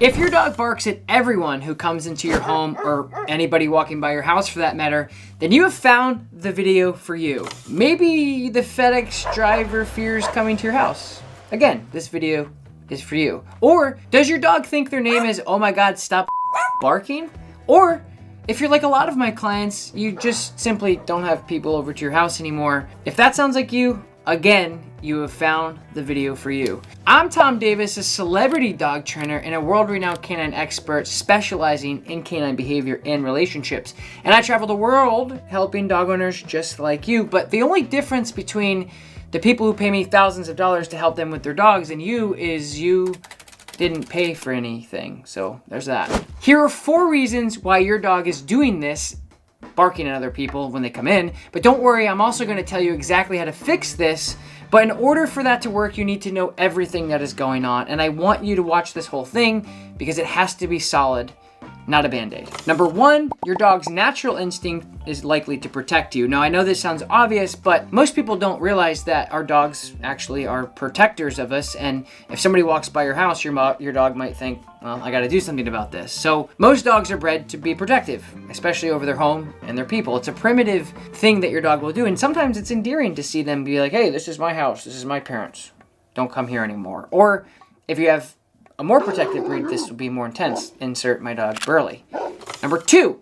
If your dog barks at everyone who comes into your home, or anybody walking by your house for that matter, then you have found the video for you. Maybe the FedEx driver fears coming to your house. Again, this video is for you. Or does your dog think their name is, oh my God, stop barking? Or if you're like a lot of my clients, you just simply don't have people over to your house anymore. If that sounds like you, again, you have found the video for you. I'm Tom Davis, a celebrity dog trainer and a world-renowned canine expert specializing in canine behavior and relationships. And I travel the world helping dog owners just like you. But the only difference between the people who pay me thousands of dollars to help them with their dogs and you is you didn't pay for anything. So there's that. Here are 4 reasons why your dog is doing this, barking at other people when they come in. But don't worry, I'm also going to tell you exactly how to fix this. But in order for that to work, you need to know everything that is going on. And I want you to watch this whole thing because it has to be solid, not a Band-Aid. Number 1, your dog's natural instinct is likely to protect you. Now, I know this sounds obvious, but most people don't realize that our dogs actually are protectors of us. And if somebody walks by your house, your dog might think, well, I got to do something about this. So most dogs are bred to be protective, especially over their home and their people. It's a primitive thing that your dog will do. And sometimes it's endearing to see them be like, hey, this is my house. This is my parents. Don't come here anymore. Or if you have a more protective breed, this would be more intense. Insert my dog Burley. Number 2,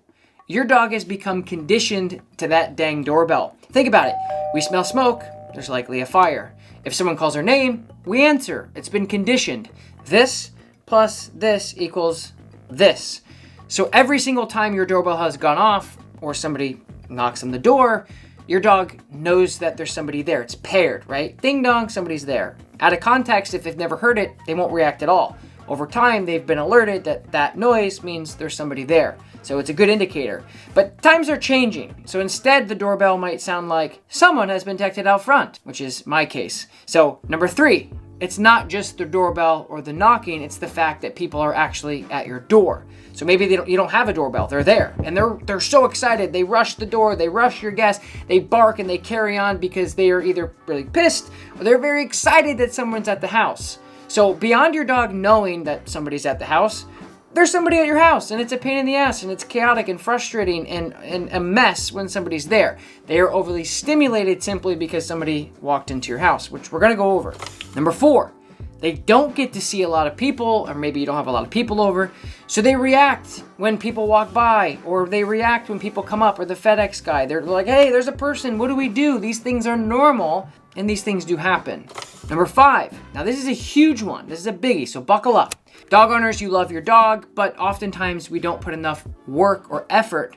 your dog has become conditioned to that dang doorbell. Think about it. We smell smoke, there's likely a fire. If someone calls our name, we answer. It's been conditioned. This plus this equals this. So every single time your doorbell has gone off or somebody knocks on the door, your dog knows that there's somebody there. It's paired, right? Ding dong, somebody's there. Out of context, if they've never heard it, they won't react at all. Over time, they've been alerted that that noise means there's somebody there. So it's a good indicator. But times are changing. So instead, the doorbell might sound like someone has been detected out front, which is my case. So number 3, it's not just the doorbell or the knocking, it's the fact that people are actually at your door. So maybe you don't have a doorbell, they're there. And they're so excited, they rush the door, they rush your guest, they bark and they carry on because they are either really pissed or they're very excited that someone's at the house. So beyond your dog knowing that somebody's at the house, there's somebody at your house and it's a pain in the ass and it's chaotic and frustrating and a mess when somebody's there. They are overly stimulated simply because somebody walked into your house, which we're gonna go over. Number 4, they don't get to see a lot of people, or maybe you don't have a lot of people over, so they react when people walk by, or they react when people come up, or the FedEx guy. They're like, hey, there's a person, what do we do? These things are normal, and these things do happen. Number 5, now this is a huge one. This is a biggie, so buckle up. Dog owners, you love your dog, but oftentimes we don't put enough work or effort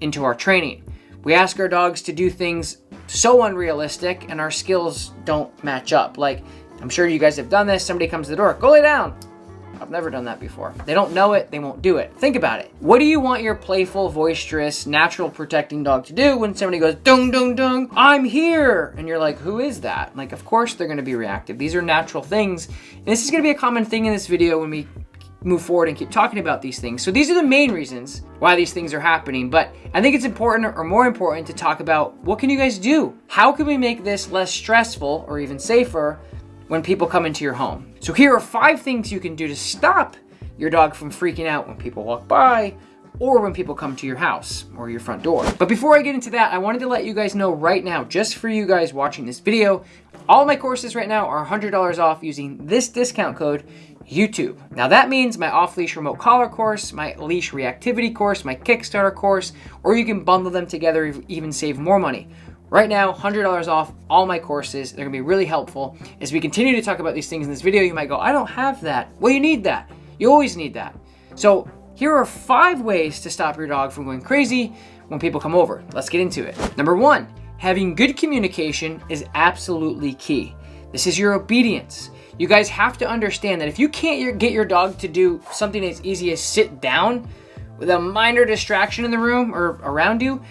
into our training. We ask our dogs to do things so unrealistic, and our skills don't match up. Like, I'm sure you guys have done this. Somebody comes to the door, go lay down. I've never done that before. They don't know it, they won't do it. Think about it. What do you want your playful, boisterous, natural protecting dog to do when somebody goes, dung, dung, dung, I'm here? And you're like, who is that? Like, of course they're gonna be reactive. These are natural things. And this is gonna be a common thing in this video when we move forward and keep talking about these things. So these are the main reasons why these things are happening. But I think it's important, or more important, to talk about what can you guys do? How can we make this less stressful or even safer when people come into your home? So here are 5 things you can do to stop your dog from freaking out when people walk by or when people come to your house or your front door. But before I get into that, I wanted to let you guys know right now, just for you guys watching this video, all my courses right now are $100 off using this discount code, YouTube. Now that means my off-leash remote collar course, my leash reactivity course, my Kickstarter course, or you can bundle them together, even save more money. Right now, $100 off all my courses. They're gonna be really helpful. As we continue to talk about these things in this video, you might go, I don't have that. Well, you need that. You always need that. So here are 5 ways to stop your dog from going crazy when people come over. Let's get into it. Number 1, having good communication is absolutely key. This is your obedience. You guys have to understand that if you can't get your dog to do something as easy as sit down with a minor distraction in the room or around you,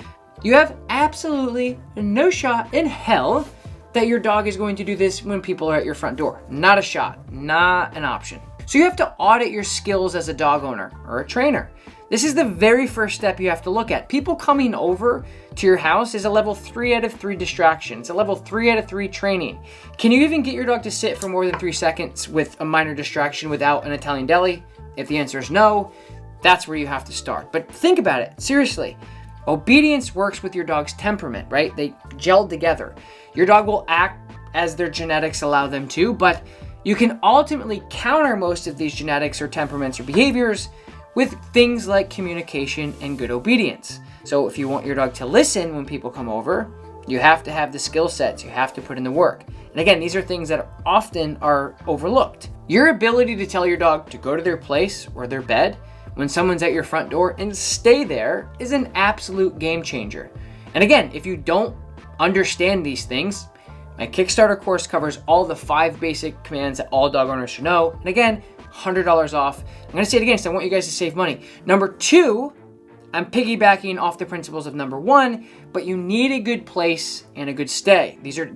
you have absolutely no shot in hell that your dog is going to do this when people are at your front door. Not a shot, not an option. So you have to audit your skills as a dog owner or a trainer. This is the very first step you have to look at. People coming over to your house is a level 3 out of 3 distraction. It's a level 3 out of 3 training. Can you even get your dog to sit for more than 3 seconds with a minor distraction without an Italian deli? If the answer is no, that's where you have to start. But think about it, seriously. Obedience works with your dog's temperament, right? They gel together. Your dog will act as their genetics allow them to, but you can ultimately counter most of these genetics or temperaments or behaviors with things like communication and good obedience. So if you want your dog to listen when people come over, you have to have the skill sets, you have to put in the work. And again, these are things that often are overlooked. Your ability to tell your dog to go to their place or their bed when someone's at your front door and stay there is an absolute game changer. And again, if you don't understand these things, my Kickstarter course covers all the 5 basic commands that all dog owners should know. And again, $100 off. I'm going to say it again because I want you guys to save money. Number 2, I'm piggybacking off the principles of number 1, but you need a good place and a good stay. These are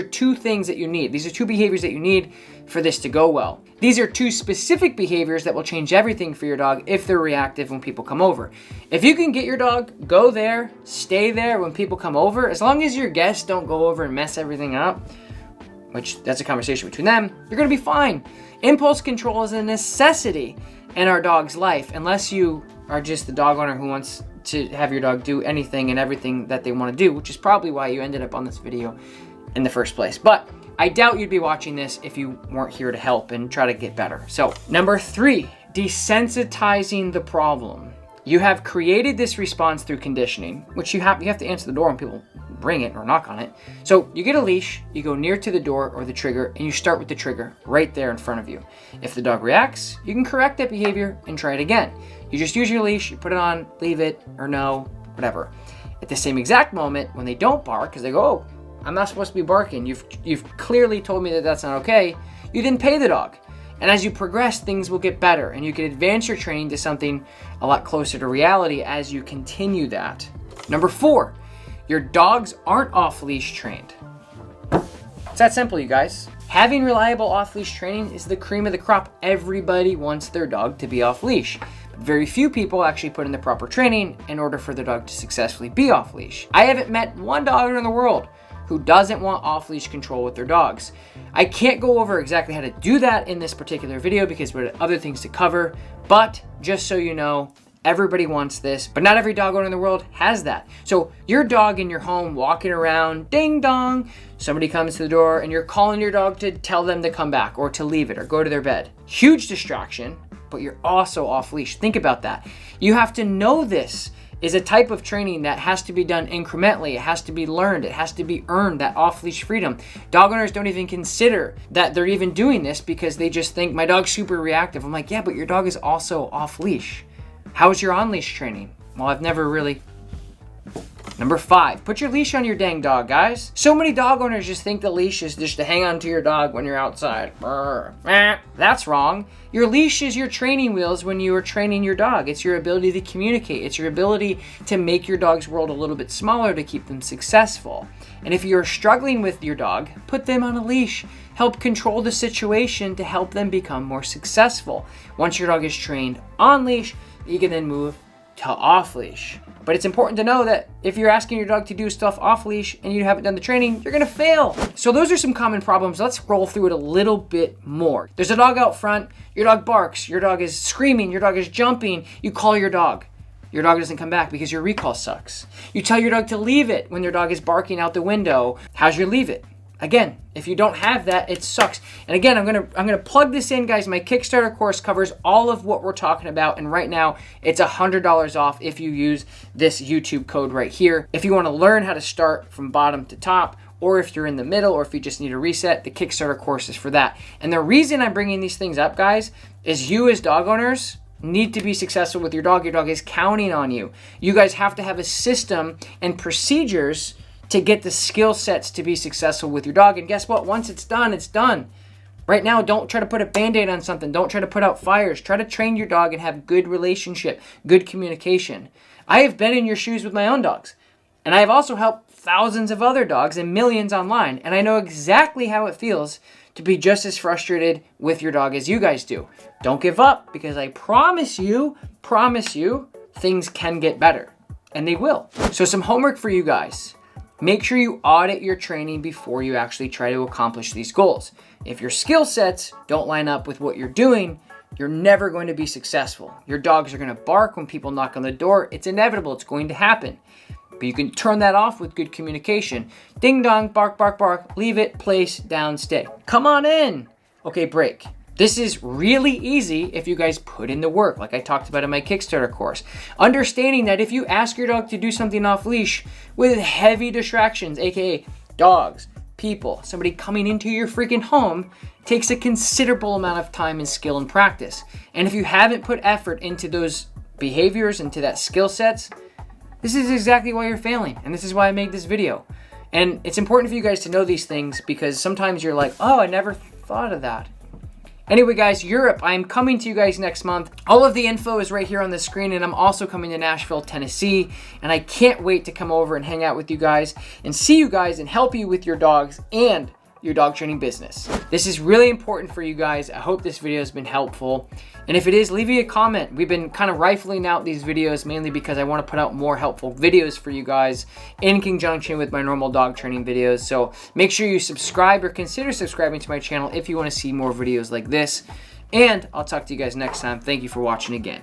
2 things that you need. These are 2 behaviors that you need for this to go well. These are 2 specific behaviors that will change everything for your dog if they're reactive when people come over. If you can get your dog, go there, stay there when people come over, as long as your guests don't go over and mess everything up, which that's a conversation between them, you're going to be fine. Impulse control is a necessity in our dog's life, unless you are just the dog owner who wants to have your dog do anything and everything that they want to do, which is probably why you ended up on this video in the first place. But I doubt you'd be watching this if you weren't here to help and try to get better. So number 3, desensitizing the problem. You have created this response through conditioning, which you have to answer the door when people bring it or knock on it. So you get a leash, you go near to the door or the trigger, and you start with the trigger right there in front of you. If the dog reacts, you can correct that behavior and try it again. You just use your leash, you put it on, leave it, or no, whatever. At the same exact moment, when they don't bark, because they go, oh, I'm not supposed to be barking, you've clearly told me that that's not okay, you then pay the dog. And as you progress, things will get better, and you can advance your training to something a lot closer to reality as you continue that. Number 4, your dogs aren't off-leash trained. It's that simple, you guys. Having reliable off-leash training is the cream of the crop. Everybody wants their dog to be off-leash. But very few people actually put in the proper training in order for their dog to successfully be off-leash. I haven't met one dog owner in the world who doesn't want off-leash control with their dogs. I can't go over exactly how to do that in this particular video because we have other things to cover, but just so you know, everybody wants this, but not every dog owner in the world has that. So your dog in your home walking around, ding dong, somebody comes to the door and you're calling your dog to tell them to come back or to leave it or go to their bed. Huge distraction, but you're also off leash. Think about that. You have to know this is a type of training that has to be done incrementally. It has to be learned. It has to be earned, that off-leash freedom. Dog owners don't even consider that they're even doing this because they just think, my dog's super reactive. I'm like, yeah, but your dog is also off-leash. How's your on-leash training? Well, I've never really... Number 5, put your leash on your dang dog, guys. So many dog owners just think the leash is just to hang on to your dog when you're outside. That's wrong. Your leash is your training wheels when you are training your dog. It's your ability to communicate. It's your ability to make your dog's world a little bit smaller to keep them successful. And if you're struggling with your dog, put them on a leash. Help control the situation to help them become more successful. Once your dog is trained on leash, you can then move to off leash. But it's important to know that if you're asking your dog to do stuff off leash and you haven't done the training, you're gonna fail. So those are some common problems. Let's roll through it a little bit more. There's a dog out front, your dog barks, your dog is screaming, your dog is jumping, you call your dog. Your dog doesn't come back because your recall sucks. You tell your dog to leave it when their dog is barking out the window. How's your leave it? Again, if you don't have that, it sucks. And again, I'm gonna plug this in, guys. My Kickstarter course covers all of what we're talking about, and right now it's $100 off if you use this YouTube code right here. If you want to learn how to start from bottom to top, or if you're in the middle, or if you just need a reset, the Kickstarter course is for that. And the reason I'm bringing these things up, guys, is you as dog owners need to be successful with your dog. Your dog is counting on you. You guys have to have a system and procedures to get the skill sets to be successful with your dog. And guess what? Once it's done, it's done. Right now, don't try to put a Band-Aid on something. Don't try to put out fires. Try to train your dog and have good relationship, good communication. I have been in your shoes with my own dogs. And I have also helped thousands of other dogs and millions online. And I know exactly how it feels to to be just as frustrated with your dog as you guys do. Don't give up, because I promise you, things can get better, and they will. So some homework for you guys. Make sure you audit your training before you actually try to accomplish these goals. If your skill sets don't line up with what you're doing, you're never going to be successful. Your dogs are going to bark when people knock on the door. It's inevitable. It's going to happen. But you can turn that off with good communication. Ding dong, bark, bark, bark. Leave it, place, down, stay. Come on in. Okay, break. This is really easy if you guys put in the work, like I talked about in my Kickstarter course. Understanding that if you ask your dog to do something off leash with heavy distractions, aka dogs, people, somebody coming into your freaking home, takes a considerable amount of time and skill and practice. And if you haven't put effort into those behaviors, into that skill sets, this is exactly why you're failing. And this is why I made this video. And it's important for you guys to know these things, because sometimes you're like, oh, I never thought of that. Anyway, guys, Europe, I'm coming to you guys next month. All of the info is right here on the screen, and I'm also coming to Nashville, Tennessee, and I can't wait to come over and hang out with you guys and see you guys and help you with your dogs and your dog training business. This is really important for you guys. I hope this video has been helpful. And if it is, leave me a comment. We've been kind of rifling out these videos mainly because I want to put out more helpful videos for you guys in conjunction with my normal dog training videos. So make sure you subscribe or consider subscribing to my channel if you want to see more videos like this. And I'll talk to you guys next time. Thank you for watching again.